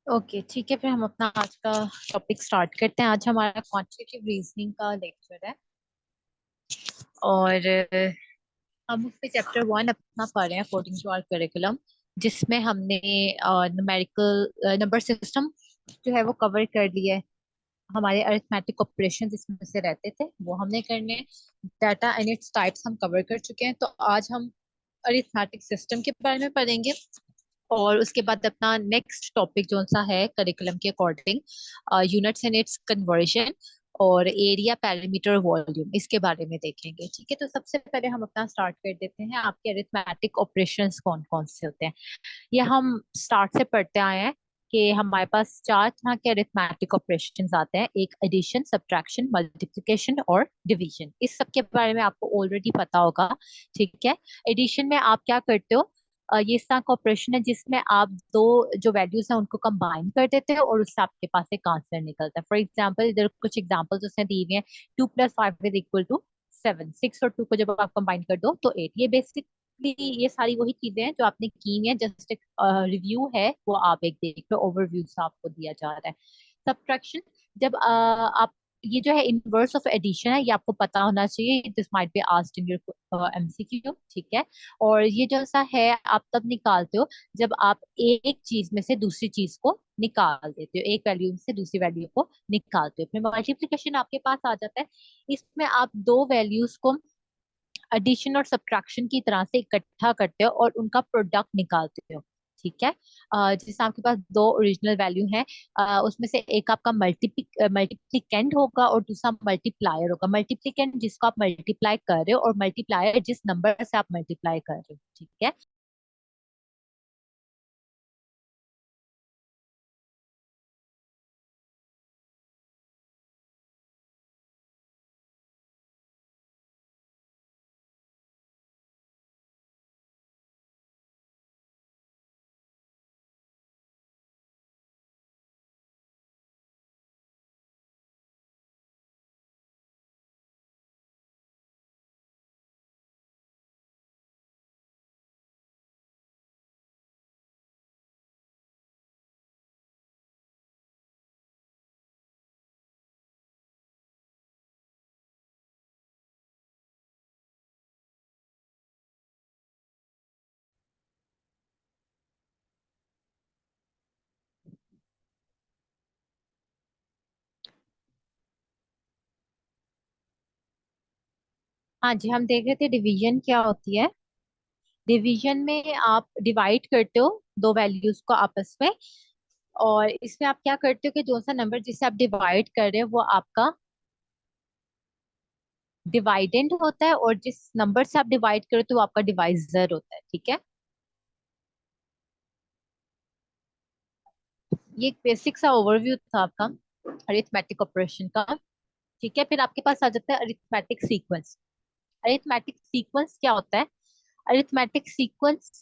Okay, ठीक है। फिर हम अपना आज का टॉपिक स्टार्ट करते हैं। आज हमारा क्वांटिटेटिव रीजनिंग का लेक्चर है। और हम उस पे चैप्टर 1 अपना पढ़ रहे हैं अकॉर्डिंग टू आवर करिकुलम, जिसमें हमने न्यूमेरिकल नंबर सिस्टम जो है वो कवर कर लिया है। हमारे अरिथमेटिक ऑपरेशन इसमें से रहते थे, वो हमने करने। डाटा एंड इट्स टाइप्स हम कवर कर चुके हैं। तो आज हम अरिथमेटिक सिस्टम के बारे में पढ़ेंगे। और उसके बाद अपना नेक्स्ट टॉपिक जो सा है करिकुलम के according, units and it's conversion और एरिया, पैरामीटर, वॉल्यूम, इसके बारे में देखेंगे। ठीक है, तो सबसे पहले हम अपना स्टार्ट कर देते हैं। आपके अरिथमेटिक ऑपरेशंस कौन कौन से होते हैं, ये हम स्टार्ट से पढ़ते आए हैं कि हमारे पास चार तरह के अरिथमेटिक ऑपरेशंस आते हैं। एक एडिशन, सब्ट्रैक्शन, मल्टीप्लिकेशन और डिवीजन। इस सब के बारे में आपको ऑलरेडी पता होगा। ठीक है। एडिशन में आप क्या करते हो, ये इस तरह का ऑपरेशन है जिसमें आप दो जो वैल्यूज हैं उनको कंबाइन कर देते हैं और उससे आपके पास एक आंसर निकलता है। फॉर एग्जाम्पल, इधर कुछ एग्जाम्पल्स उसने दिए हुए हैं। 2 + 5 इज इक्वल टू 7। 6 और 2 को जब आप कंबाइन कर दो तो 8। ये बेसिक, ये सारी वही चीजें हैं जो आपने की हुई हैं। जस्ट एक रिव्यू है, वो आप एक देख लो, ओवरव्यू से आपको दिया जा रहा है। सब्ट्रैक्शन, जब आप, ये जो है इनवर्स ऑफ एडिशन है, ये आपको पता होना चाहिए। This might be asked in your MCQ. ठीक है। और ये जो सा है आप तब निकालते हो जब आप एक चीज में से दूसरी चीज को निकाल देते हो, एक वैल्यू से दूसरी वैल्यू को निकालते हो। फिर मल्टीप्लिकेशन आपके पास आ जाता है। इसमें आप दो वैल्यूज को एडिशन और सब्ट्रैक्शन की तरह से इकट्ठा करते हो और उनका प्रोडक्ट निकालते हो। ठीक है। जैसे आपके पास दो ओरिजिनल वैल्यू हैं, उसमें से एक आपका मल्टीप्लिकेंड होगा और दूसरा मल्टीप्लायर होगा। मल्टीप्लिकेंड जिसको आप मल्टीप्लाई कर रहे हो और मल्टीप्लायर जिस नंबर से आप मल्टीप्लाई कर रहे हो। ठीक है। हाँ जी, हम देख रहे थे डिवीजन क्या होती है। डिवीजन में आप डिवाइड करते हो दो वैल्यूज को आपस में। और इसमें आप क्या करते हो कि जो सा नंबर जिसे आप डिवाइड कर रहे हो वो आपका डिवाइडेंड होता है, और जिस नंबर से आप डिवाइड करते हो वो आपका डिवाइजर होता है। ठीक है। ये एक बेसिक सा ओवरव्यू था आपका अरिथमेटिक ऑपरेशन का। ठीक है। फिर आपके पास आ जाता है अरिथमेटिक सीक्वेंस। अरिथमेटिक सीक्वेंस क्या होता है? अरिथमेटिक सीक्वेंस,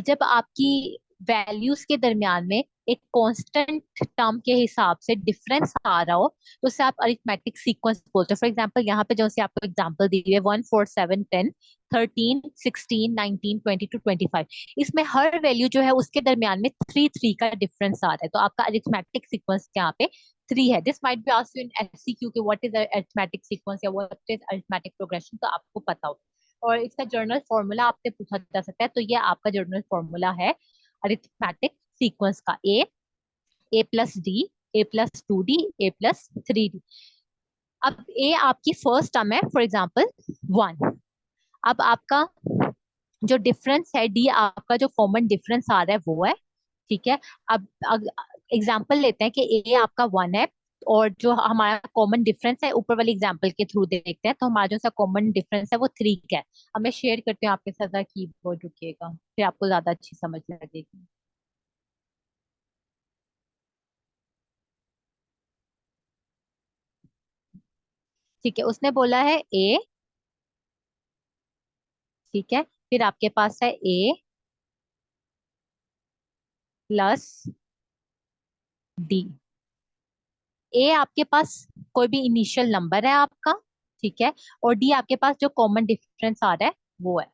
जब आपकी वैल्यूज के दरमियान में एक कांस्टेंट टर्म के हिसाब से डिफरेंस आ रहा हो तो उसे आप अरिथमेटिक सीक्वेंस बोलते हैं। फॉर एग्जांपल, यहाँ पे जो से आपको एग्जांपल दी हुई है 1, 4, 7, 10, 13, 16, 19, 22, 25, इसमें हर वैल्यू जो है उसके दरमियान में 3 3 का डिफरेंस आ रहा है। तो आपका अरिथमेटिक सीक्वेंस यहाँ पे 3 है। This might be asked in MCQ कि व्हाट इज अरिथमेटिक सीक्वेंस या व्हाट इज अरिथमेटिक प्रोग्रेशन, तो आपको पता हो। और इसका जर्नल फॉर्मूला आपसे पूछा जा सकता है, तो ये आपका जर्नल फॉर्मूला है अरिथमेटिक सीक्वेंस का। ए+डी, A+2D, A+3D। अब ए आपकी फर्स्ट टर्म है, फॉर एग्जाम्पल 1। अब आपका जो डिफरेंस है, डी आपका जो कॉमन डिफरेंस आ रहा है वो है। ठीक है। अब एग्जाम्पल लेते हैं कि ए आपका 1 है और जो हमारा कॉमन डिफरेंस है, ऊपर वाले एग्जाम्पल के थ्रू देखते हैं, तो हमारा जो सा कॉमन डिफरेंस है वो 3 का है। अब मैं शेयर करती हूँ आपके साथ, कीबोर्ड रुकिएगा, फिर आपको ज्यादा अच्छी समझ लगेगी। ठीक है, उसने बोला है ए। ठीक है। फिर आपके पास है A+D। ए आपके पास कोई भी इनिशियल नंबर है आपका। ठीक है। और डी आपके पास जो कॉमन डिफरेंस आ रहा है वो है।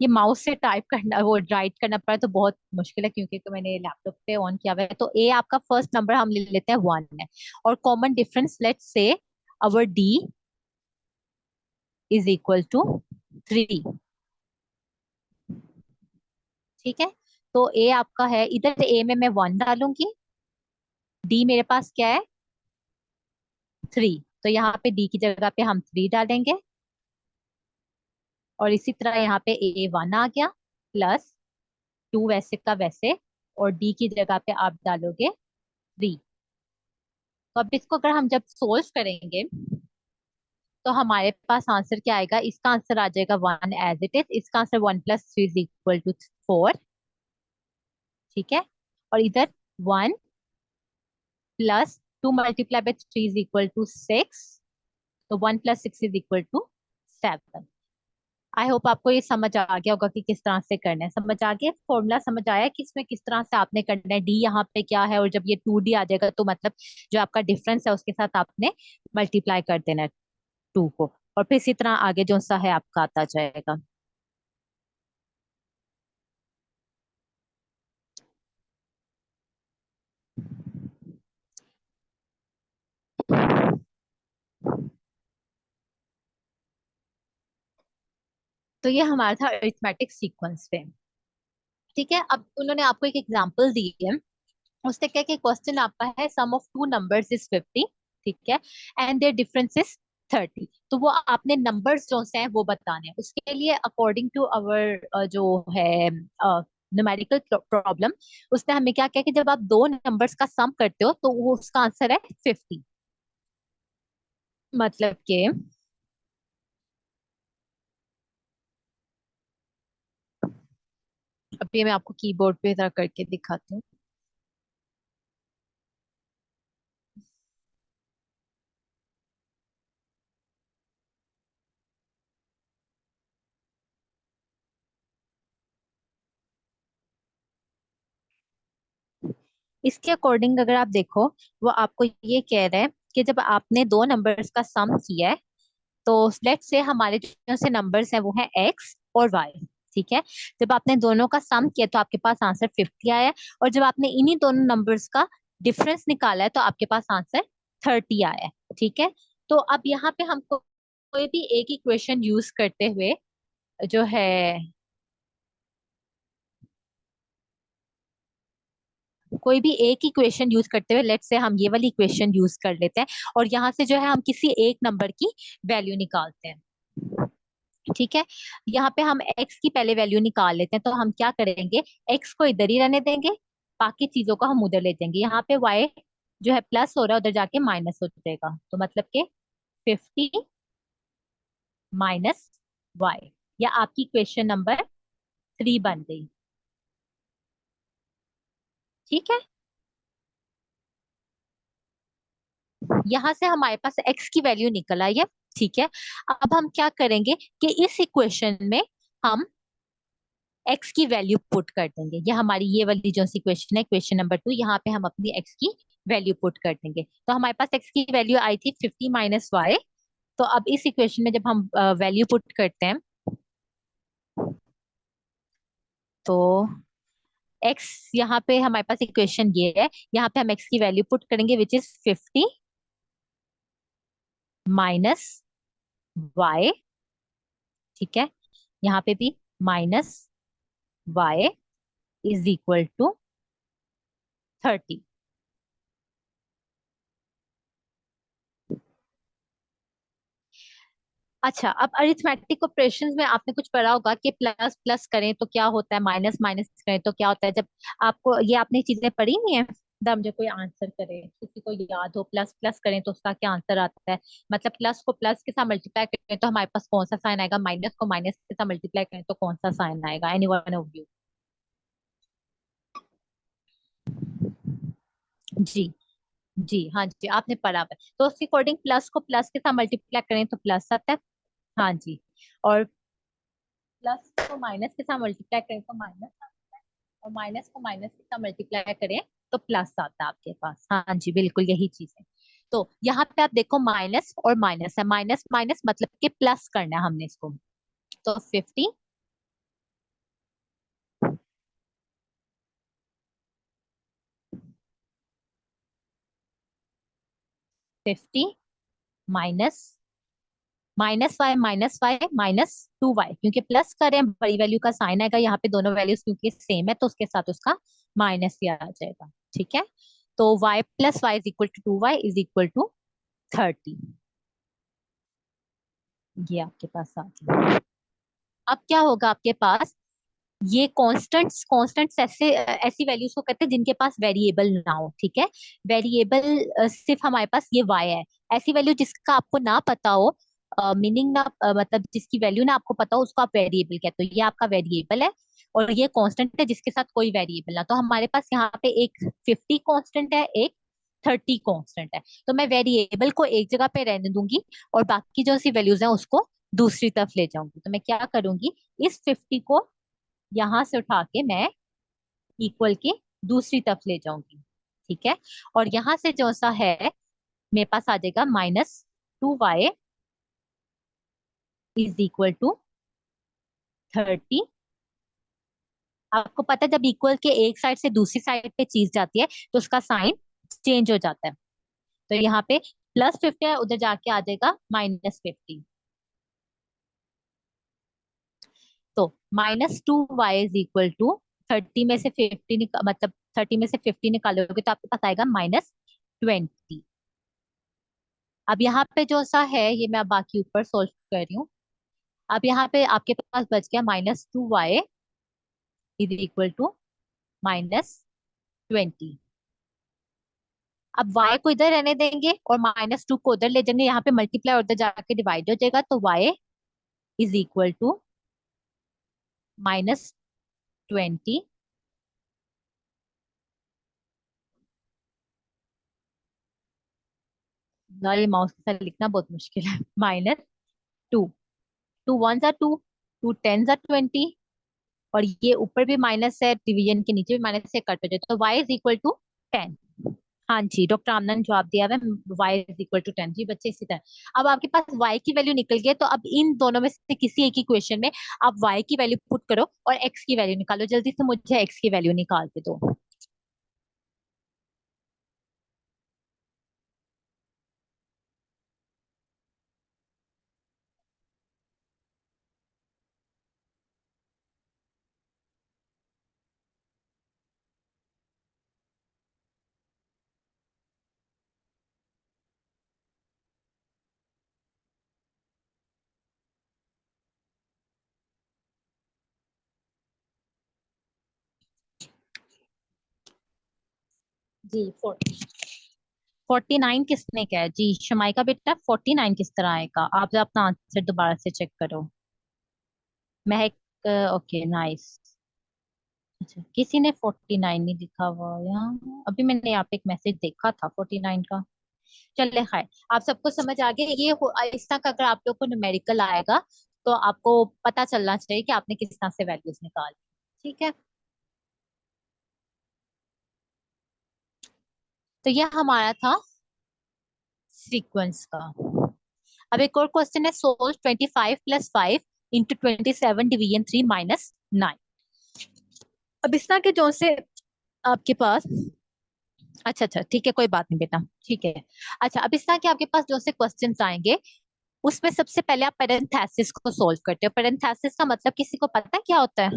ये माउस से टाइप करना, वो राइट करना पड़ा तो बहुत मुश्किल है, क्योंकि तो मैंने लैपटॉप पे ऑन किया हुआ है। तो ए आपका फर्स्ट नंबर हम ले लेते हैं 1 है, और common difference let's say our d is equal to 3। ठीक है, तो ए आपका है, इधर ए में मैं 1 डालूंगी, डी मेरे पास क्या है 3, तो यहाँ पे डी की जगह पे हम 3 डालेंगे, और इसी तरह यहाँ पे ए 1 आ गया, प्लस 2 वैसे का वैसे, और डी की जगह पे आप डालोगे 3। तो अब इसको अगर हम जब सोल्व करेंगे तो हमारे पास आंसर क्या आएगा, इसका आंसर आ जाएगा 1 एज इट इज, इसका आंसर 1 + 3 इज इक्वल टू 4। ठीक है, और इधर 1 plus 2 multiply by 3 is equal to 6, तो 1 + 6 is equal to 7। I hope आपको ये समझ आ गया होगा कि किस तरह से करना है। समझ आ गया, फॉर्मूला समझ आया कि इसमें किस तरह से आपने करना है। डी यहाँ पे क्या है, और जब ये 2D आ जाएगा तो मतलब जो आपका डिफरेंस है उसके साथ आपने मल्टीप्लाई कर देना है 2 को, और फिर इसी तरह आगे जो सा है आपका आता जाएगा। तो ये हमारा था अरिथमेटिक सीक्वेंस पे। ठीक है, अब उन्होंने आपको एक एग्जांपल दी है, उससे क्या कि क्वेश्चन आपका है सम ऑफ टू नंबर्स इज 50। ठीक है, एंड देयर डिफरेंस इज 30। तो वो आपने नंबर्स जो से हैं वो बताने हैं, उसके लिए अकॉर्डिंग टू अवर जो है न्यूमेरिकल प्रॉब्लम, उसने हमें क्या किया कि जब आप दो नंबर्स का सम करते हो तो वो उसका आंसर है 50। मतलब कि अभी मैं आपको कीबोर्ड पे जरा करके दिखाती हूँ। इसके अकॉर्डिंग अगर आप देखो, वो आपको ये कह रहे हैं कि जब आपने दो नंबर्स का सम किया है, तो लेट्स से हमारे जो से नंबर्स हैं वो है एक्स और वाई। ठीक है, जब आपने दोनों का सम किया तो आपके पास आंसर 50 आया है, और जब आपने इन्हीं दोनों नंबर्स का डिफरेंस निकाला है तो आपके पास आंसर 30 आया है। ठीक है, तो अब यहाँ पे हमको कोई भी एक इक्वेशन यूज करते हुए जो है, कोई भी एक इक्वेशन यूज करते हुए, लेट्स से हम ये वाली इक्वेशन यूज कर लेते हैं, और यहाँ से जो है हम किसी एक नंबर की वैल्यू निकालते हैं। ठीक है, यहाँ पे हम x की पहले वैल्यू निकाल लेते हैं, तो हम क्या करेंगे, x को इधर ही रहने देंगे, बाकी चीजों को हम उधर ले जाएंगे। यहाँ पे y जो है प्लस हो रहा है, उधर जाके माइनस हो जाएगा, तो मतलब के 50 माइनस y, या आपकी क्वेश्चन नंबर 3 बन गई। ठीक है, यहाँ से हमारे पास x की वैल्यू निकल आई है। ठीक है, अब हम क्या करेंगे कि इस इक्वेशन में हम x की वैल्यू पुट कर देंगे। ये हमारी ये वाली जो सी क्वेश्चन है, क्वेश्चन नंबर 2, यहाँ पे हम अपनी x की वैल्यू पुट कर देंगे। तो हमारे पास x की वैल्यू आई थी 50 माइनस वाई। तो अब इस इक्वेशन में जब हम वैल्यू पुट करते हैं, तो x, यहाँ पे हमारे पास इक्वेशन ये है, यहाँ पे हम x की वैल्यू पुट करेंगे विच इज 50 माइनस वाई। ठीक है, यहाँ पे भी minus y is equal to 30। अच्छा, अब अरिथमेटिक ऑपरेशंस में आपने कुछ पढ़ा होगा कि प्लस प्लस करें तो क्या होता है, माइनस माइनस करें तो क्या होता है। जब आपको ये आपने चीजें पढ़ी नहीं है, जब मुझे कोई आंसर करे, किसी को याद हो प्लस प्लस करें तो उसका क्या आंसर आता है, मतलब प्लस को प्लस के साथ मल्टीप्लाई करें तो हमारे पास कौन सा साइन आएगा, माइनस को माइनस के साथ मल्टीप्लाई करें तो कौन सा साइन आएगा, एनी वन ऑफ यू। जी, जी हाँ जी, आपने पढ़ा है। तो उसके अकॉर्डिंग प्लस को प्लस के साथ मल्टीप्लाई करें तो प्लस आता है। हाँ जी, और प्लस को माइनस के साथ मल्टीप्लाई करें तो माइनस, और माइनस को माइनस के साथ मल्टीप्लाई करें तो प्लस आता है आपके पास। हाँ जी, बिल्कुल यही चीज है। तो यहाँ पे आप देखो माइनस और माइनस है, माइनस माइनस मतलब कि प्लस करना है हमने इसको। तो 50 50 माइनस -y -2y, क्योंकि प्लस करें बड़ी वैल्यू का साइन आएगा यहाँ पे, दोनों वैल्यूज क्योंकि सेम है तो उसके साथ उसका माइनस ही आ जाएगा। ठीक है, तो y plus y is equal to 2y is equal to 30। ये आपके पास आ गया। अब क्या होगा आपके पास, ये कॉन्स्टेंट्स कॉन्स्टेंट्स ऐसे ऐसी वैल्यूज को कहते हैं जिनके पास वेरिएबल ना हो। ठीक है, वेरिएबल सिर्फ हमारे पास ये y है। ऐसी वैल्यू जिसका आपको ना पता हो, मीनिंग ना मतलब जिसकी वैल्यू ना आपको पता हो, उसको आप वेरिएबल कहते हो। ये आपका वेरिएबल है और ये कांस्टेंट है जिसके साथ कोई वेरिएबल ना। तो हमारे पास यहाँ पे एक 50 कांस्टेंट है, एक 30 कांस्टेंट है। तो मैं वेरिएबल को एक जगह पे रहने दूंगी और बाकी जो सी वैल्यूज हैं उसको दूसरी तरफ ले जाऊंगी। तो मैं क्या करूंगी, इस 50 को यहां से उठा के मैं इक्वल के दूसरी तरफ ले जाऊंगी। ठीक है, और यहां से जो सा है मेरे पास आ जाएगा -2y इज इक्वल टू 30। आपको पता है जब इक्वल के एक साइड से दूसरी साइड पे चीज जाती है तो उसका साइन चेंज हो जाता है। तो यहाँ पे +50 है, उधर जाके आ जाएगा -50। तो -2y इज इक्वल टू 30 में से 50 मतलब 30 में से 50 निकालोगे तो आपके पास आएगा -20। अब यहाँ पे जो सा है ये मैं अब बाकी ऊपर सोल्व कर रही हूँ। अब यहाँ पे आपके पास बच गया -2y इज इक्वल टू -20। अब y को इधर रहने देंगे और -2 को उधर ले जाएंगे, यहाँ पे मल्टीप्लाई उधर जाके डिवाइड हो जाएगा। तो y इज इक्वल टू -20। ना ये माउस के साथ लिखना बहुत मुश्किल है। -2, 2 1 are 2, 2 10 are 20, और ये ऊपर भी माइनस है, डिवीजन के नीचे भी माइनस से कट हो जाए तो y इज इक्वल टू 10। हाँ जी, डॉक्टर आमना ने जवाब दिया है, y इज इक्वल टू 10। जी बच्चे, इसी तरह अब आपके पास y की वैल्यू निकल गई है, तो अब इन दोनों में से किसी एक ही क्वेश्चन में आप y की वैल्यू पुट करो और x की वैल्यू निकालो। जल्दी से मुझे x की वैल्यू निकाल के दो। जी 49 किसने किया है जी? शमाई का बेटा 49 किस तरह आएगा? आप अपना आंसर दोबारा से चेक करो। महक, ओके नाइस। अच्छा, किसी ने 49 नहीं लिखा हुआ यहाँ, अभी मैंने यहाँ पे एक मैसेज देखा था 49 का। चले खैर, आप सबको समझ आ गया। ये इस तरह का अगर आप लोग को न्यूमेरिकल आएगा तो आपको पता चलना चाहिए कि आपने किस तरह से वैल्यूज निकाली। ठीक है, तो ये हमारा था सीक्वेंस का। अब एक और क्वेश्चन है, सोल्व 25 + 5 इंटू 27 डिवीजन 3 - 9। अब इस तरह के जो से आपके पास, अच्छा अच्छा ठीक है, कोई बात नहीं बेटा, ठीक है। अच्छा, अब इस तरह के आपके पास जो से क्वेश्चंस आएंगे उसमें सबसे पहले आप पेरेंथेसिस को सोल्व करते हो। पेरेंथेसिस का मतलब किसी को पता है क्या होता है?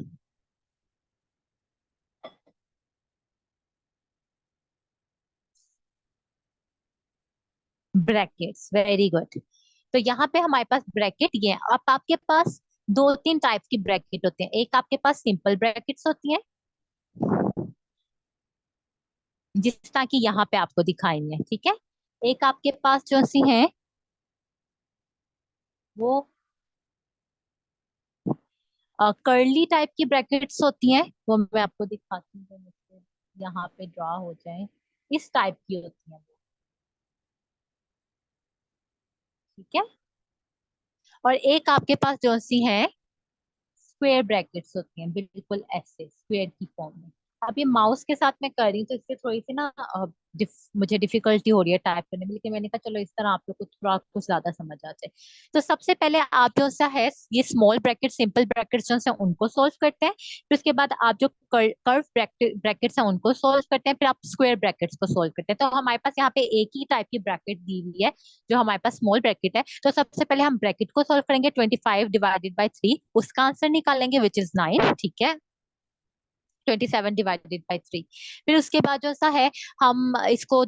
Brackets, very good. तो यहाँ पे हमारे पास ब्रैकेट ये है। अब आपके पास दो तीन टाइप की ब्रैकेट होते हैं। एक आपके पास सिंपल ब्रैकेट्स होती हैं, जिस तरह की यहाँ पे आपको दिखाई है। ठीक है, एक आपके पास जो सी है वो कर्ली टाइप की ब्रैकेट्स होती हैं। वो मैं आपको दिखाती हूँ, जो मुझसे यहाँ पे ड्रॉ हो जाए, इस टाइप की होती है वो। ठीक है, और एक आपके पास जो सी है स्क्वायर ब्रैकेट्स होती हैं, बिल्कुल ऐसे स्क्वायर की फॉर्म में। अब ये माउस के साथ मैं कर रही हूँ तो इससे थोड़ी सी ना मुझे डिफिकल्टी हो रही है टाइप करने में, लेकिन मैंने कहा चलो इस तरह आप लोग को थोड़ा कुछ ज्यादा समझ आ जाए। तो सबसे पहले आप जो सा है ये स्मॉल ब्रैकेट सिंपल ब्रैकेट्स जो है उनको सोल्व करते हैं। फिर उसके बाद आप जो कर्व ब्रैकेट्स हैं उनको सोल्व करते हैं। फिर आप स्क्वायर ब्रैकेट्स को सोल्व करते हैं। तो हमारे पास यहाँ पे एक ही टाइप की ब्रैकेट दी हुई है जो हमारे पास स्मॉल ब्रैकेट है। तो सबसे पहले हम ब्रैकेट को सोल्व करेंगे, 25 डिवाइडेड बाई 3 उसका आंसर निकालेंगे विच इज 9। ठीक है, 27 डिवाइडेड बाई 3। फिर उसके बाद जो सा है हम इसको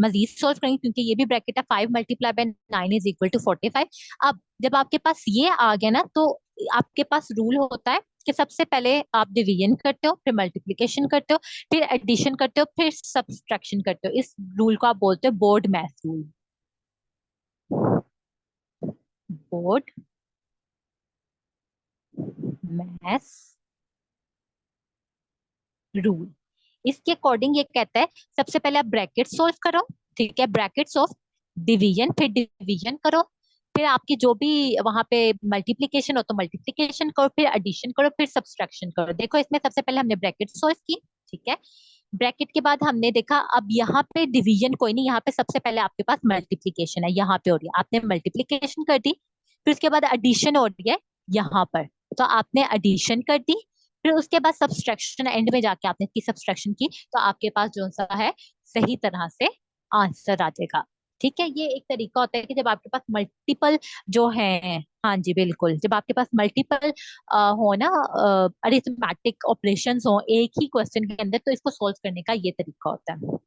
मजीद सोल्व करेंगे क्योंकि ये भी ब्रैकेट है। 5 × 9 = 45। अब जब आपके पास ये आ गया ना तो आपके पास रूल होता है कि सबसे पहले आप डिवीजन करते हो, फिर मल्टीप्लिकेशन करते हो, फिर एडिशन करते हो, फिर सब्सट्रैक्शन करते हो। इस रूल को आप बोलते हो board math rule. Board math rule. इसके अकॉर्डिंग ये कहता है सबसे पहले आप ब्रैकेट सोल्व करो। ठीक है, ब्रैकेट्स ऑफ डिवीजन, फिर डिवीजन करो, फिर आपकी जो भी वहां पे मल्टीप्लिकेशन हो तो मल्टीप्लिकेशन करो, फिर एडिशन करो, फिर सब्सट्रैक्शन करो। देखो इसमें सबसे पहले हमने ब्रैकेट सोल्व की। ठीक है, ब्रैकेट के बाद हमने देखा अब यहाँ पे डिवीजन कोई नहीं, यहाँ पे सबसे पहले आपके पास मल्टीप्लिकेशन है, यहाँ पे हो रही है, आपने मल्टीप्लिकेशन कर दी। फिर उसके बाद एडिशन हो रही है यहाँ पर, तो आपने एडिशन कर दी। फिर उसके बाद सब्सट्रैक्शन, एंड में जाके आपने की सब्सट्रैक्शन की, तो आपके पास जो सा है सही तरह से आंसर आ जाएगा। ठीक है, ये एक तरीका होता है कि जब आपके पास मल्टीपल जो है, हाँ जी बिल्कुल, जब आपके पास मल्टीपल हो ना अरिथमेटिक ऑपरेशंस हो एक ही क्वेश्चन के अंदर, तो इसको सोल्व करने का ये तरीका होता है।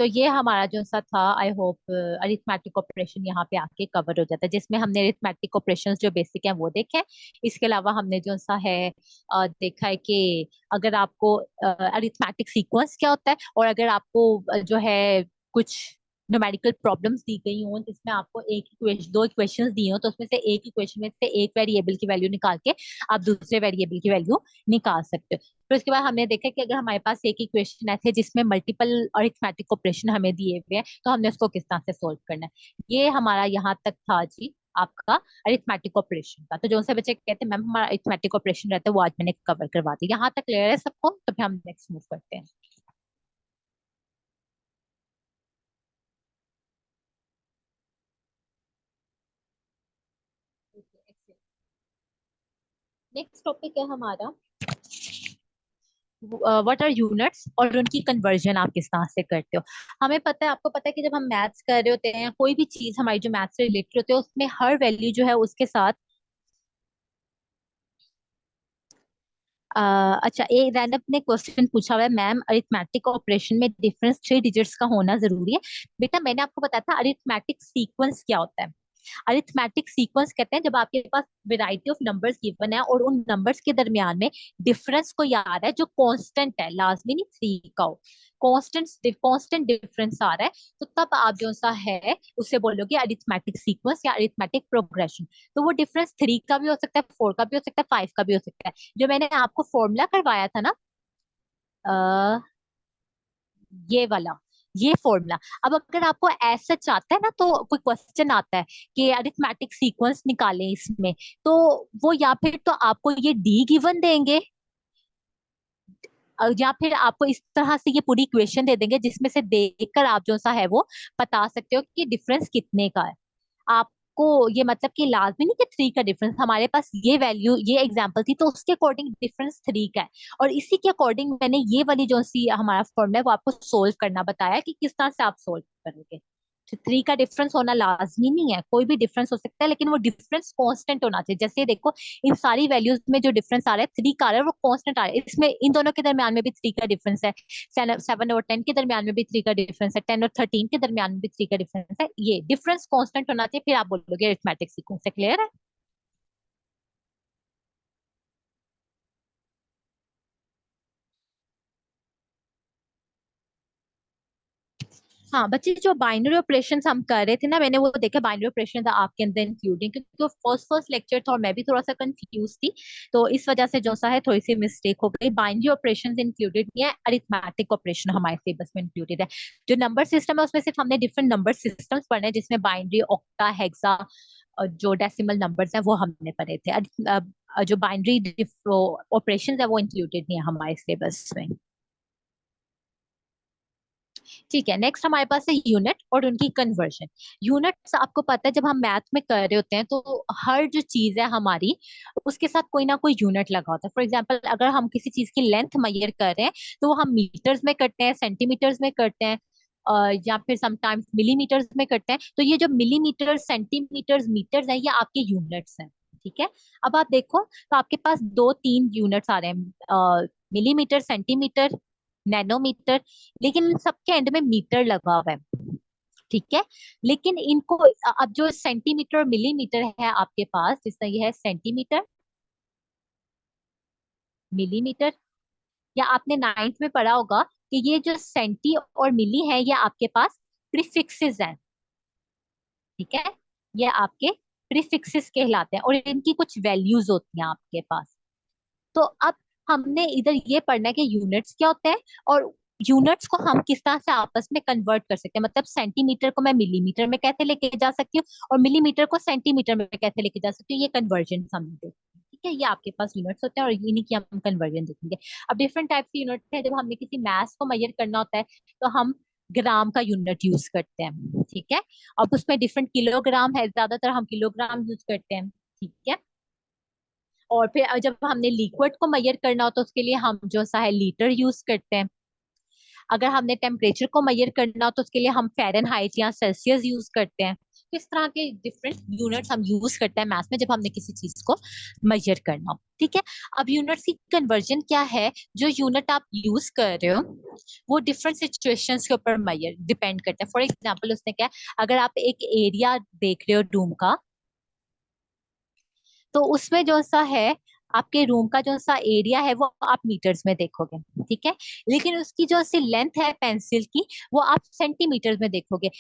तो ये हमारा जो सा था, आई होप अरिथमेटिक ऑपरेशन यहाँ पे आके कवर हो जाता है, जिसमें हमने अरिथमेटिक ऑपरेशंस जो बेसिक है वो देखे। इसके अलावा हमने जो सा है देखा है कि अगर आपको अरिथमेटिक सीक्वेंस क्या होता है, और अगर आपको जो है कुछ न्यूमेरिकल प्रॉब्लम्स दी गई हो जिसमें आपको एक इक्वेशन, दो इक्वेशंस दी हो, तो उसमें से एक इक्वेशन में से एक वेरिएबल की वैल्यू निकाल के आप दूसरे वेरिएबल की वैल्यू निकाल सकते हो। फिर उसके बाद हमने देखा कि अगर हमारे पास एक इक्वेशन ऐसे जिसमें मल्टीपल अरिथमेटिक ऑपरेशन हमें दिए हुए हैं, तो हमने उसको किस तरह से सोल्व करना है। ये हमारा यहाँ तक था जी आपका अरिथमेटिक ऑपरेशन का। तो जो से बच्चे कहते हैं मैम हमारा अरिथमेटिक ऑपरेशन रहता है, वो आज मैंने कवर करवा दिया। यहाँ तक क्लियर है सबको? तो फिर हम नेक्स्ट मूव करते हैं। नेक्स्ट टॉपिक है हमारा व्हाट आर यूनिट्स और उनकी कन्वर्जन आप किस तरह से करते हो। हमें पता है, आपको पता है कि जब हम मैथ्स कर रहे होते हैं, कोई भी चीज हमारी जो मैथ्स से रिलेटेड होती है उसमें हर वैल्यू जो है उसके साथ अच्छा, एक रैंडम ने क्वेश्चन पूछा हुआ है मैम अरिथमेटिक ऑपरेशन में डिफरेंस 3 डिजिट्स का होना जरूरी है। बेटा मैंने आपको बताया था अरिथमेटिक सीक्वेंस क्या होता है। अरिथमेटिक सीक्वेंस कहते हैं जब आपके पास वैरायटी ऑफ नंबर्स गिवन है और उन नंबर्स के दरमियान में डिफरेंस को याद है जो कांस्टेंट है, लाजमी नहीं 3 का हो, कांस्टेंट कांस्टेंट डिफरेंस आ रहा है, तो तब आप जो सा है उसे बोलोगे अरिथमेटिक सीक्वेंस या अरिथमेटिक प्रोग्रेशन। तो वो डिफरेंस 3 का भी हो सकता है, 4 का भी हो सकता है, 5 का भी हो सकता है। जो मैंने आपको फॉर्मूला करवाया था ना, आ, ये वाला, ये फॉर्मूला। अब अगर आपको ऐसा चाहता है ना तो कोई क्वेश्चन आता है कि अरिथमेटिक सीक्वेंस निकालें इसमें, तो वो या फिर तो आपको ये डी गिवन देंगे, या फिर आपको इस तरह से ये पूरी इक्वेशन दे देंगे जिसमें से देखकर आप जो सा है वो बता सकते हो कि डिफरेंस कितने का है। आपको ये मतलब कि लाजमी नहीं कि 3 का डिफरेंस, हमारे पास ये वैल्यू ये एग्जांपल थी तो उसके अकॉर्डिंग डिफरेंस 3 का है, और इसी के अकॉर्डिंग मैंने ये वाली जो सी हमारा फॉर्मूला है वो आपको सोल्व करना बताया कि किस तरह से आप सोल्व करोगे। 3 का डिफरेंस होना लाजमी नहीं है, कोई भी डिफरेंस हो सकता है, लेकिन वो डिफरेंस कांस्टेंट होना चाहिए। जैसे ये देखो इन सारी वैल्यूज में जो डिफरेंस आ रहा है 3 का आ रहा है, वो कांस्टेंट आ रहा है। इसमें इन दोनों के दरमियान में भी 3 का डिफरेंस है, 7 और 10 के दरमियान में भी 3 का डिफरेंस है, 10 और 13 के दरमियान में भी 3 का डिफरेंस है। ये डिफरेंस कांस्टेंट होना चाहिए, फिर आप बोलोगे अरिथमेटिक सीक्वेंस से। क्लियर है? हाँ बच्चे, जो बाइनरी ऑपरेशन हम कर रहे थे ना, मैंने वो देखा बाइनरी ऑपरेशन आपके अंदर इंक्लूडिंग, क्योंकि वो फर्स्ट फर्स्ट लेक्चर था और मैं भी थोड़ा सा कंफ्यूज थी, तो इस वजह से जो सा है थोड़ी सी मिस्टेक हो गई। बाइनरी ऑपरेशन इंक्लूडेड नहीं है, अरिथमेटिक ऑपरेशन हमारे सिलेबस में इंक्लूडेड है। जो नंबर सिस्टम है उसमें सिर्फ हमने डिफरेंट नंबर सिस्टम्स पढ़े हैं, जिसमें बाइनरी, ऑक्टा, हेक्सा, जो डेसिमल नंबर्स हैं वो हमने पढ़े थे। जो बाइनरी ऑपरेशन है वो इंक्लूडेड नहीं है हमारे सिलेबस में। ठीक है, नेक्स्ट हमारे पास है यूनिट और उनकी कन्वर्जन। यूनिट्स आपको पता है जब हम मैथ में कर रहे होते हैं तो हर जो चीज है हमारी उसके साथ कोई ना कोई यूनिट लगा होता है। फॉर एग्जांपल अगर हम किसी चीज की लेंथ मेजर कर रहे हैं तो वो हम मीटर्स में करते हैं, सेंटीमीटर्स में करते हैं, या फिर समटाइम्स मिलीमीटर्स में करते हैं। तो ये जो मिलीमीटर, सेंटीमीटर्स, मीटर्स है, ये आपके यूनिट्स हैं। ठीक है, अब आप देखो तो आपके पास दो तीन यूनिट्स आ रहे हैं, मिलीमीटर, सेंटीमीटर, नैनोमीटर, लेकिन इन सबके एंड में मीटर लगा हुआ है। ठीक है, लेकिन इनको अब जो सेंटीमीटर और मिलीमीटर है आपके पास, जिस तरह ये है सेंटीमीटर, मिलीमीटर, या आपने नाइन्थ में पढ़ा होगा कि ये जो सेंटी और मिली है ये आपके पास प्रीफिक्सेस हैं। ठीक है, ये आपके प्रीफिक्सेस कहलाते हैं और इनकी कुछ वैल्यूज होती हैं आपके पास। तो अब हमने इधर ये पढ़ना है कि यूनिट्स क्या होते हैं और यूनिट्स को हम किस तरह से आपस में कन्वर्ट कर सकते हैं। मतलब सेंटीमीटर को मैं मिलीमीटर में कैसे लेके जा सकती हूँ और मिलीमीटर को सेंटीमीटर में कैसे लेके जा सकती हूँ, ये कन्वर्जन हम देखेंगे। ठीक है, ये आपके पास यूनिट्स होते हैं और इन्हीं की हम कन्वर्जन देखेंगे। अब डिफरेंट टाइप के यूनिट है, जब हमने किसी मास को मेजर करना होता है तो हम ग्राम का यूनिट यूज करते हैं। ठीक है, अब उसमें डिफरेंट किलोग्राम है, ज्यादातर हम किलोग्राम यूज करते हैं। ठीक है, और फिर जब हमने लिक्विड को मेजर करना हो तो उसके लिए हम जो सा है लीटर यूज करते हैं। अगर हमने टेम्परेचर को मेजर करना हो तो उसके लिए हम फ़ारेनहाइट या सेल्सियस यूज करते हैं। तो इस तरह के डिफरेंट यूनिट्स हम यूज करते हैं मैथ्स में जब हमने किसी चीज को मेजर करना हो। ठीक है, अब यूनिट्स की कन्वर्जन क्या है? जो यूनिट आप यूज कर रहे हो वो डिफरेंट सिचुएशंस के ऊपर मेजर डिपेंड करता है। फॉर एग्जाम्पल उसने क्या है, अगर आप एक एरिया देख रहे हो रूम का, तो उसमें जो सा है आपके रूम का जो सा एरिया है वो आप मीटर्स में देखोगे। ठीक है, लेकिन उसकी जो सी लेंथ है पेंसिल की वो आप सेंटीमीटर्स में देखोगे।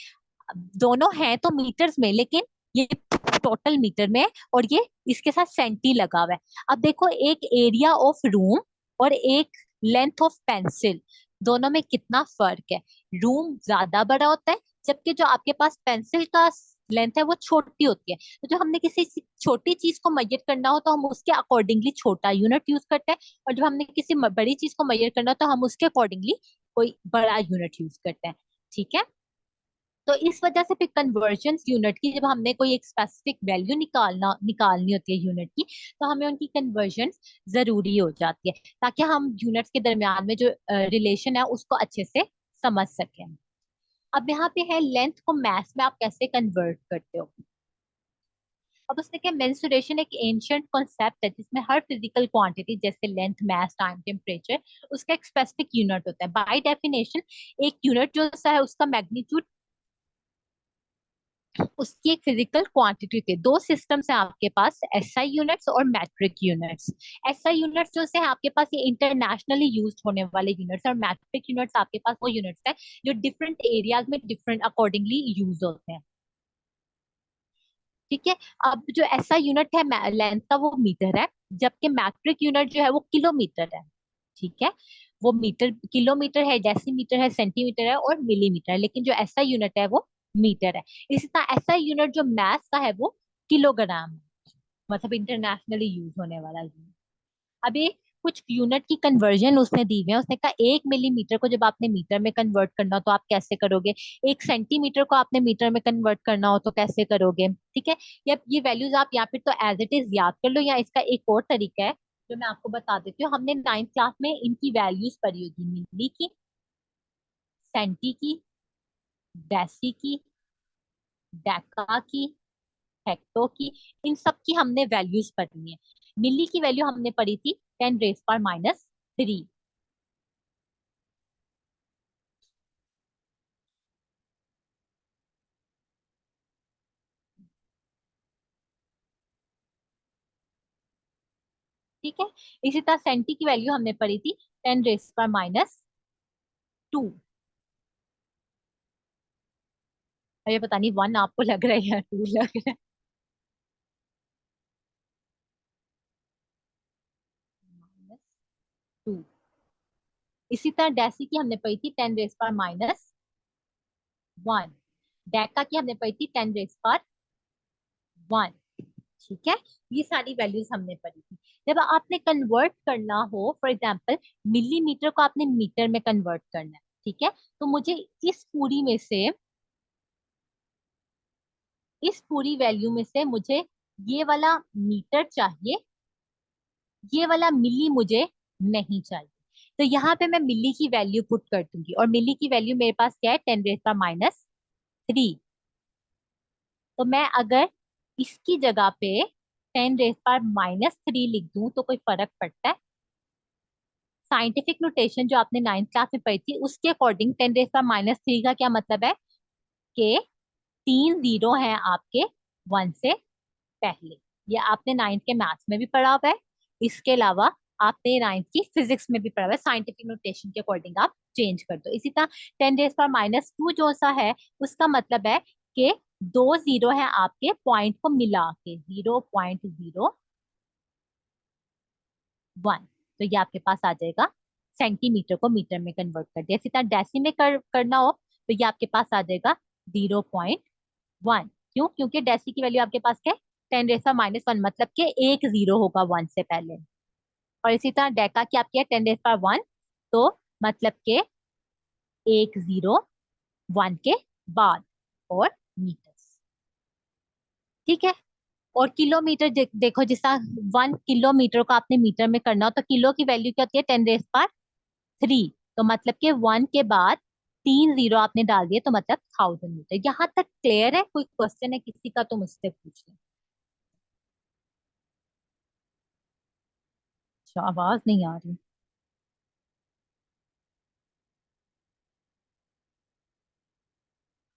दोनों हैं तो मीटर्स में, लेकिन ये टोटल मीटर में है और ये इसके साथ सेंटी लगा हुआ है। अब देखो, एक एरिया ऑफ रूम और एक लेंथ ऑफ पेंसिल, दोनों में कितना फर्क है। रूम ज्यादा बड़ा होता है जबकि जो आपके पास पेंसिल का लेंथ है वो छोटी होती है। तो जो हमने किसी छोटी चीज को मेजर करना हो तो हम उसके अकॉर्डिंगली छोटा यूनिट यूज करते हैं, और जब हमने किसी बड़ी चीज को मेजर करना हो तो हम उसके अकॉर्डिंगली कोई बड़ा यूनिट यूज करते हैं। ठीक है, तो इस वजह से फिर कन्वर्जेंस यूनिट की, जब हमने कोई एक स्पेसिफिक वैल्यू निकालनी होती है यूनिट की, तो हमें उनकी कन्वर्जन जरूरी हो जाती है ताकि हम यूनिट्स के दरमियान में जो रिलेशन है उसको अच्छे से समझ सकें। अब यहाँ पे है लेंथ को मैथ्स में आप कैसे कन्वर्ट करते हो। अब उसने क्या, मेंसुरेशन एक एंशियंट कॉन्सेप्ट है जिसमें हर फिजिकल क्वांटिटी जैसे लेंथ, मास, टाइम, टेम्परेचर, उसका एक स्पेसिफिक यूनिट होता है। बाय डेफिनेशन एक यूनिट जो सा है उसका मैग्नीट्यूड उसकी एक फिजिकल क्वांटिटी थी। दो सिस्टम्स हैं आपके पास, एसआई यूनिट्स और मैट्रिक यूनिट्स। एसआई यूनिट्स जो है आपके पास ये इंटरनेशनली यूज होने वाले यूनिट्स, और मैट्रिक यूनिट्स आपके पास वो यूनिट्स हैं जो डिफरेंट एरियाज में डिफरेंट अकॉर्डिंगली यूज होते हैं। ठीक है, अब जो एसआई यूनिट है लेंथ का वो मीटर है, जबकि मैट्रिक यूनिट जो है वो किलोमीटर है। ठीक है, वो मीटर, किलोमीटर है, डेसीमीटर है, सेंटीमीटर है और मिलीमीटर है, लेकिन जो एसआई यूनिट है वो मीटर है। इसी तरह एसआई यूनिट जो मैथ का है वो किलोग्राम है, मतलब इंटरनेशनली यूज होने वाला यूनिट। अभी कुछ यूनिट की कन्वर्जन उसने दी हुई है। उसने कहा 1 मिलीमीटर को जब आपने मीटर में कन्वर्ट करना हो तो आप कैसे करोगे, 1 सेंटीमीटर को आपने मीटर में कन्वर्ट करना हो तो कैसे करोगे। ठीक है, या ये वैल्यूज आप या फिर तो एज इट इज याद कर लो, या इसका एक और तरीका है जो मैं आपको बता देती हूँ। हमने नाइन्थ क्लास में इनकी वैल्यूज पढ़ी होगी, मिली की, सेंटी की, डेसी की, डेका की, हेक्टो की, इन सब की हमने वैल्यूज पढ़ी है। मिली की वैल्यू हमने पढ़ी थी 10⁻³ ठीक है, इसी तरह सेंटी की वैल्यू हमने पढ़ी थी 10⁻²। अरे पता नहीं वन आपको लग रहा है या टू लग रहा है। -2। इसी तरह डेसी की हमने पढ़ी थी 10⁻⁻1। डेका की हमने पढ़ी थी 10⁻1। ठीक है, ये सारी वैल्यूज हमने पढ़ी थी। जब आपने कन्वर्ट करना हो, फॉर एग्जाम्पल मिलीमीटर को आपने मीटर में कन्वर्ट करना है, ठीक है, तो मुझे इस पूरी में से, इस पूरी वैल्यू में से मुझे ये वाला मीटर चाहिए, ये वाला मिली मुझे नहीं चाहिए। तो यहाँ पे मैं मिली की वैल्यू पुट कर दूंगी, और मिली की वैल्यू मेरे पास क्या है, 10⁻³ तो मैं अगर इसकी जगह पे 10⁻³ लिख दूं तो कोई फर्क पड़ता है? साइंटिफिक नोटेशन जो आपने 9th क्लास में पढ़ी थी उसके अकॉर्डिंग 10⁻³ का क्या मतलब है कि 3 जीरो हैं आपके 1 से पहले। ये आपने 9th के मैथ्स में भी पढ़ा हुआ है, इसके अलावा आपने 9th की फिजिक्स में भी पढ़ा हुआ है। साइंटिफिक नोटेशन के अकॉर्डिंग आप चेंज कर दो। इसी तरह 10⁻² जो सा है उसका मतलब है कि 2 जीरो है आपके पॉइंट को मिला के, 0.01। तो ये आपके पास आ जाएगा, सेंटीमीटर को मीटर में कन्वर्ट कर दिया। इसी तरह डेसी में करना हो तो ये आपके पास आ जाएगा 0.1। क्यों? क्योंकि डेसी की वैल्यू आपके पास क्या है, 10⁻⁻1, मतलब कि एक जीरो होगा 1 से पहले। और इसी तरह डेका की आपकी है 10⁻1, तो मतलब के एक जीरो 1 के बाद, और मीटर। ठीक है। और किलोमीटर देखो, जिस तरह 1 किलोमीटर को आपने मीटर में करना हो तो किलो की वैल्यू क्या होती है, 10⁻³ तो मतलब कि 1 के बाद 3 जीरो आपने डाल दिए तो मतलब 1000 मीटर। यहाँ तक क्लियर है? कोई क्वेश्चन है किसी का तो मुझसे पूछ लें। अच्छा, आवाज नहीं आ रही।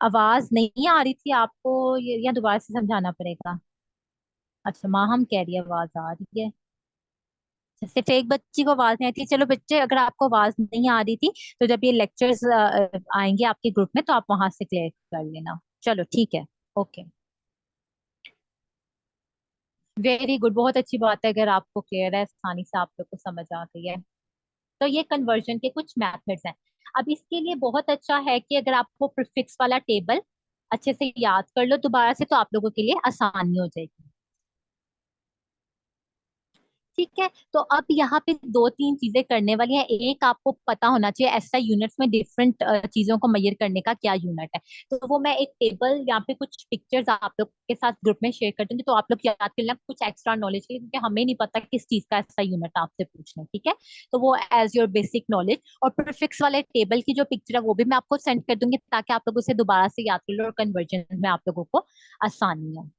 आवाज नहीं आ रही थी आपको, या दोबारा से समझाना पड़ेगा? अच्छा, माँ हम कह रही है आवाज आ रही है। सिर्फ एक बच्ची को आवाज नहीं आती। चलो बच्चे, अगर आपको आवाज नहीं आ रही थी तो जब ये लेक्चर्स आएंगे आपके ग्रुप में तो आप वहां से क्लियर कर लेना। चलो ठीक है। ओके, वेरी गुड, बहुत अच्छी बात है अगर आपको क्लियर है, आसानी से आप लोग को समझ आ गई है। तो ये कन्वर्जन के कुछ मेथड्स हैं। अब इसके लिए बहुत अच्छा है कि अगर आपको प्रीफिक्स वाला टेबल अच्छे से याद कर लो दोबारा से, तो आप लोगों के लिए आसानी हो जाएगी। ठीक है, तो अब यहाँ पे दो तीन चीजें करने वाली हैं। एक, आपको पता होना चाहिए एसआई यूनिट्स में डिफरेंट चीजों को मेजर करने का क्या यूनिट है। तो वो मैं एक टेबल, यहाँ पे कुछ पिक्चर्स आप लोग के साथ ग्रुप में शेयर कर दूंगी, तो आप लोग याद कर लेना कुछ एक्स्ट्रा नॉलेज के लिए, क्योंकि हमें नहीं पता किस चीज का एसआई यूनिट आपसे पूछना है। ठीक है, तो वो एज योर बेसिक नॉलेज। और प्रीफिक्स वाले टेबल की जो पिक्चर है वो भी मैं आपको सेंड कर दूंगी, ताकि आप लोग उसे दोबारा से याद कर लो और कन्वर्जन में आप लोगों को आसानी हो।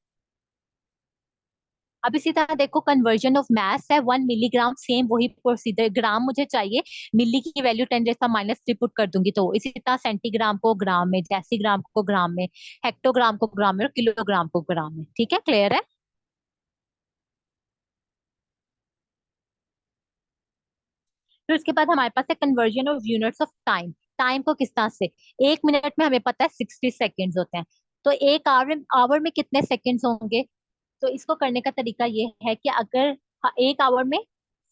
अब इसी तरह देखो, कन्वर्जन ऑफ मास है 1 मिलीग्राम, सेम वही प्रोसीजर। ग्राम मुझे चाहिए, मिली की वैल्यू 10⁻³ पुट कर दूंगी। तो इसी तरह सेंटीग्राम को ग्राम में, डेसीग्राम को ग्राम में, हेक्टोग्राम को ग्राम में, और किलोग्राम को ग्राम में। ठीक है, क्लियर है? फिर उसके बाद हमारे पास है conversion of units of time. Time को किस तरह से, 1 मिनट में हमें पता है 60 सेकेंड्स होते हैं, तो एक आवर आवर में कितने सेकेंड्स होंगे? तो इसको करने का तरीका ये है कि अगर एक आवर में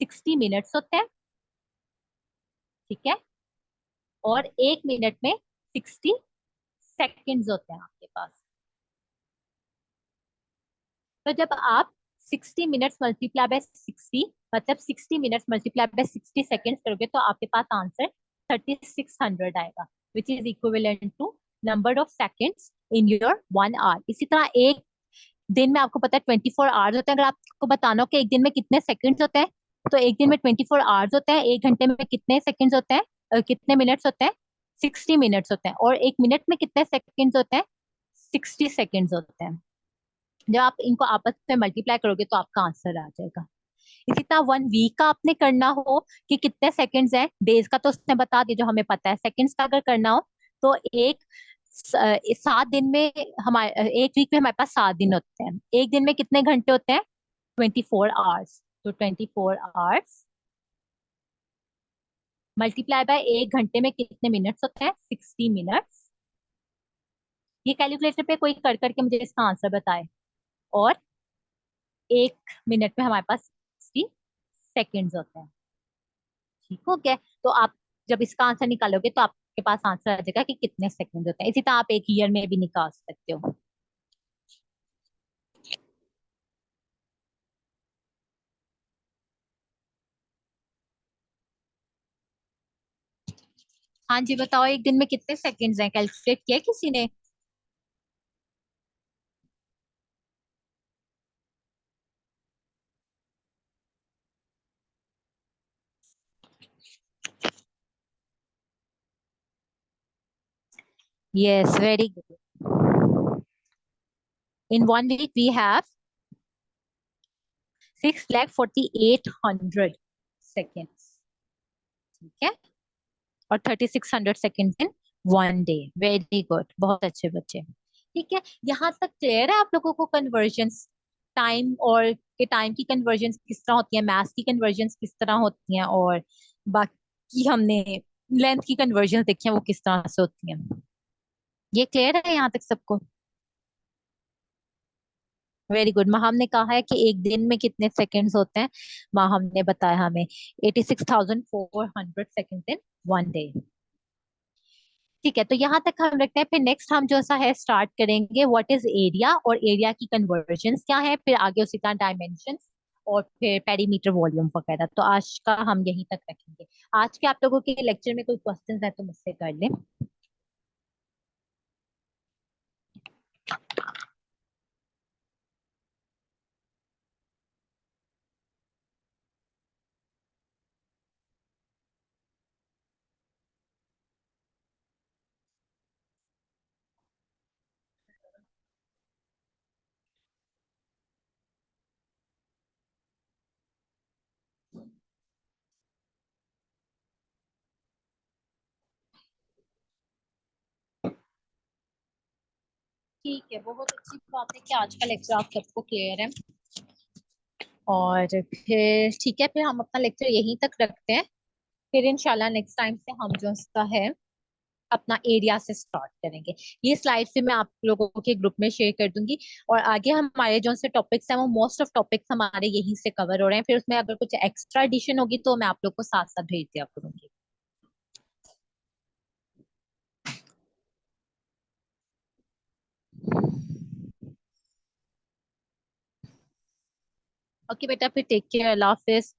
60 मिनट्स होते हैं, ठीक है, और 1 मिनट में 60 सेकेंड्स होते हैं आपके पास। तो जब आप 60 मिनट्स मल्टीप्लाई बाय 60, मतलब 60 मिनट्स मल्टीप्लाई बाय 60 सेकेंड्स करोगे तो आपके पास आंसर 3600 आएगा, which is equivalent to number of seconds in your 1 hour. इसी तरह एक दिन में आपको पता है 24 आवर्स होते हैं। अगर आपको बताना हो कि एक दिन में कितने सेकंड्स होते हैं, तो एक दिन में 24 आवर्स होते हैं। एक घंटे में कितने सेकंड्स होते हैं, कितने मिनट्स होते हैं? 60 मिनट्स होते हैं। और एक मिनट में कितने सेकंड्स होते हैं? 60 सेकंड्स होते हैं। जब आप इनको आपस में मल्टीप्लाई करोगे तो आपका आंसर आ जाएगा। इसी तरह 1 वीक का आपने करना हो कि कितने सेकंड्स हैं, डेज का तो उसने बता दिया जो हमें पता है। सेकंड्स का अगर करना हो तो एक 7 दिन में, हमारे एक वीक में हमारे पास 7 दिन होते हैं। एक दिन में कितने घंटे होते हैं? 24 आवर्स। तो 24 आवर्स मल्टीप्लाई बाय एक घंटे में कितने मिनट्स होते हैं? 60 मिनट्स। ये कैलकुलेटर पे कोई कर करके मुझे इसका आंसर बताए। और एक मिनट में हमारे पास 60 सेकेंड्स होते हैं। ठीक हो गया? तो आप जब इसका आंसर निकालोगे तो आपके पास आंसर आ जाएगा कि कितने सेकंड होते हैं। इसी तरह आप एक ईयर में भी निकाल सकते हो। हाँ जी, बताओ एक दिन में कितने सेकंड्स हैं, कैलकुलेट किया किसी ने? Yes, very good. In 1 week we have 6,48,100 seconds. ठीक है। और 3,600 second in 1 day. Very good, बहुत अच्छे बच्चे। ठीक है, यहाँ तक क्लियर है आप लोगों को? कन्वर्जन्स टाइम और के टाइम की कन्वर्जन्स किस तरह होती है, मैथ्स की कन्वर्जन्स किस तरह होती हैं, और बाकी हमने लेंथ की कन्वर्जन देखी है वो किस तरह से होती हैं। ये क्लियर है यहाँ तक सबको? Very good. माहम ने कहा है कि एक दिन में कितने सेकंड्स होते हैं। माहम ने बताया हमें 86,400 सेकेंड इन 1 डे। ठीक है, तो यहाँ तक हम रखते हैं। फिर नेक्स्ट हम जो सा है स्टार्ट करेंगे व्हाट इज एरिया, और एरिया की कन्वर्जन्स क्या है, फिर आगे उसी का डायमेंशन, और फिर पेरीमीटर वॉल्यूम वगैरह। तो आज का हम यहीं तक रखेंगे। आज के आप लोगों के लेक्चर में कोई क्वेश्चंस है तो मुझसे कर लें। ठीक है, बहुत अच्छी बात है कि आज का लेक्चर आप सबको क्लियर है। और फिर ठीक है, फिर हम अपना लेक्चर यहीं तक रखते हैं। फिर इंशाल्लाह नेक्स्ट टाइम से हम जो इसका है अपना एरिया से स्टार्ट करेंगे। ये स्लाइड फिर मैं आप लोगों के ग्रुप में शेयर कर दूंगी। और आगे हमारे जो से टॉपिक्स हैं वो मोस्ट ऑफ टॉपिक्स हमारे यहीं से कवर हो रहे हैं। फिर उसमें अगर कुछ एक्स्ट्रा एडिशन होगी तो मैं आप लोग को साथ साथ भेज दिया करूंगी। ओके बेटा, फिर टेक केयर, अल्लाह हाफिज।